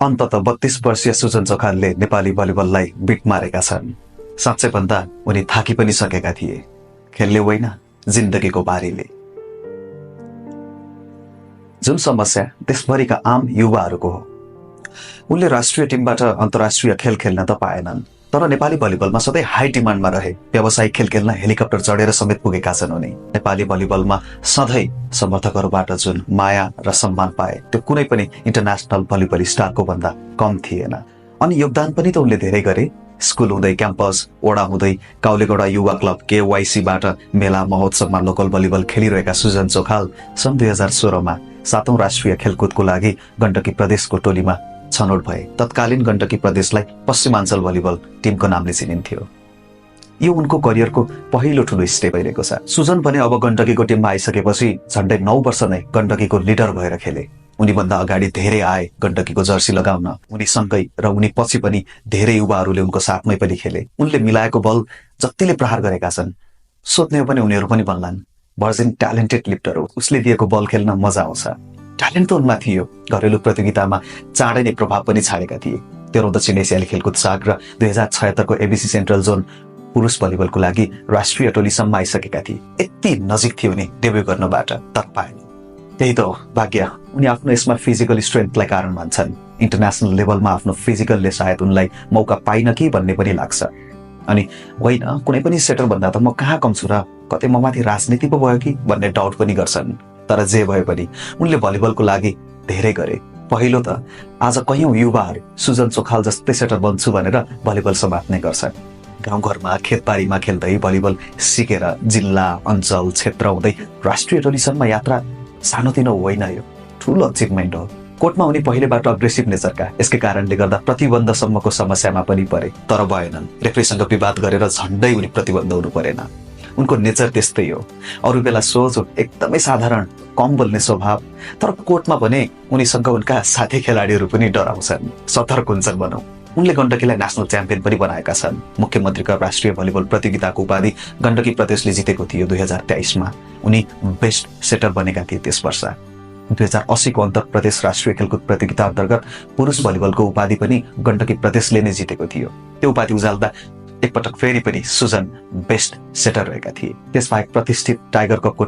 अन्तत 32 वर्षीय सुजन चोखालले नेपाली भलिबललाई बिट मारेका छन्। साँच्चै भन्दा उनी थाकी पनि सकेका थिए, खेलले होइन जिन्दगीको बारीले। जुन समस्या देशभरिका आम युवाहरूको हो। उनले राष्ट्रिय टिमबाट अन्तर्राष्ट्रिय खेल खेल्न त पाएनन्, तर नेपाली भलिबलमा सधैँ हाई डिमान्डमा रहे। व्यावसायिक खेल खेल्न हेलिकप्टर चढेर समेत पुगेका छन् उनी। नेपाली भलिबलमा सधैँ समर्थकहरूबाट जुन माया र सम्मान पाए त्यो कुनै पनि इन्टरनेसनल भलिबल स्टारको भन्दा कम थिएन। अनि योगदान पनि त उनले धेरै गरे। स्कुल हुँदै क्याम्पस, ओडा हुँदै काउलेगौडा युवा क्लब KYC-बाट मेला महोत्सवमा लोकल भलिबल खेलिरहेका सुजन चोखाल सन् 2016मा 7औं राष्ट्रिय खेलकुदको लागि गण्डकी प्रदेशको टोलीमा छनौट भए। तत्कालीन गण्डकी प्रदेशलाई पश्चिमाञ्चल भलिबल टिमको नामले चिनिन्थ्यो। यो उनको करियरको पहिलो ठुलो स्टेप भइरहेको छ। सुजन भने अब गण्डकीको टिममा आइसकेपछि झन्डै 9 वर्ष नै गण्डकीको लिडर भएर खेले। उनीभन्दा अगाडि धेरै आए गण्डकीको जर्सी लगाउन। उनीसँगै र उनी पछि पनि धेरै युवाहरूले उनको साथमै पनि खेले। उनले मिलाएको बल जतिले प्रहार गरेका छन्, सोध्ने हो भने उनीहरू पनि भन्लान् भर्जिन ट्यालेन्टेड लिफ्टर हो। उसले दिएको बल खेल्न मजा आउँछ। ट्यालेन्ट त उनमा थियो। घरेलु प्रतियोगितामा चाँडै नै प्रभाव पनि छाडेका थिए। 13औं दक्षिण एसियाली खेलकुद साग र 2076 को ABC सेन्ट्रल जोन पुरुष भलिबलको लागि राष्ट्रिय टोलीसम्म आइसकेका थिए। यति नजिक थियो नि डेब्यू गर्नबाट, तर पाएन। त्यही त हो भाग्य। उनी आफ्नो यसमा फिजिकल स्ट्रेन्थलाई कारण मान्छन्। इन्टरनेसनल लेभलमा आफ्नो फिजिकलले सायद उनलाई मौका पाइन कि भन्ने पनि लाग्छ। अनि होइन, कुनै पनि सेटर भन्दा त म कहाँ कम छु र, कतै म माथि राजनीति पो भयो कि भन्ने डाउट पनि गर्छन्। तर जे भए पनि उनले भलिबलको लागि धेरै गरे। पहिलो त आज कयौं युवाहरू सुजन चोखाल जस्तै सेटर बन्छु भनेर भलिबल समात्ने गर्छन्। गाउँघरमा खेतबारीमा खेल्दै भलिबल सिकेर जिल्ला, अञ्चल, क्षेत्र हुँदै राष्ट्रिय टोलीसम्म यात्रा सानोतिनो होइन, यो ठुलो अचिभमेन्ट हो। कोर्टमा उनी पहिलेबाट अग्रेसिभ नेचरका, यसकै कारणले गर्दा प्रतिबन्धसम्मको समस्यामा पनि परे, तर भएनन्। रेफ्रीसँग विवाद गरेर झन्डै उनी प्रतिबन्ध हुनु परेन। उनको नेचर त्यस्तै हो। अरू बेला सोझो, एकदमै साधारण, कम बोल्ने स्वभाव। तर कोर्टमा भने उनीसँग उनका साथी खेलाडीहरू पनि डराउँछन्, सतर्क हुन्छन् भनौँ। उनले गण्डकीलाई नेसनल च्याम्पियन पनि बनाएका छन्। मुख्यमन्त्रीका राष्ट्रिय भलिबल प्रतियोगिताको उपाधि गण्डकी प्रदेशले जितेको थियो 2023मा। उनी बेस्ट सेटर बनेका थिए त्यस वर्ष। 2080 को अन्तर प्रदेश राष्ट्रिय खेलकुद प्रतियोगिता अन्तर्गत पुरुष भलिबलको उपाधि पनि गण्डकी प्रदेशले नै जितेको थियो। त्यो उपाधि उजाल्दा एकपटक फेरि पनि सुजन बेस्ट सेटर रहेका थिए। त्यसबाहेक प्रतिष्ठित टाइगर कपको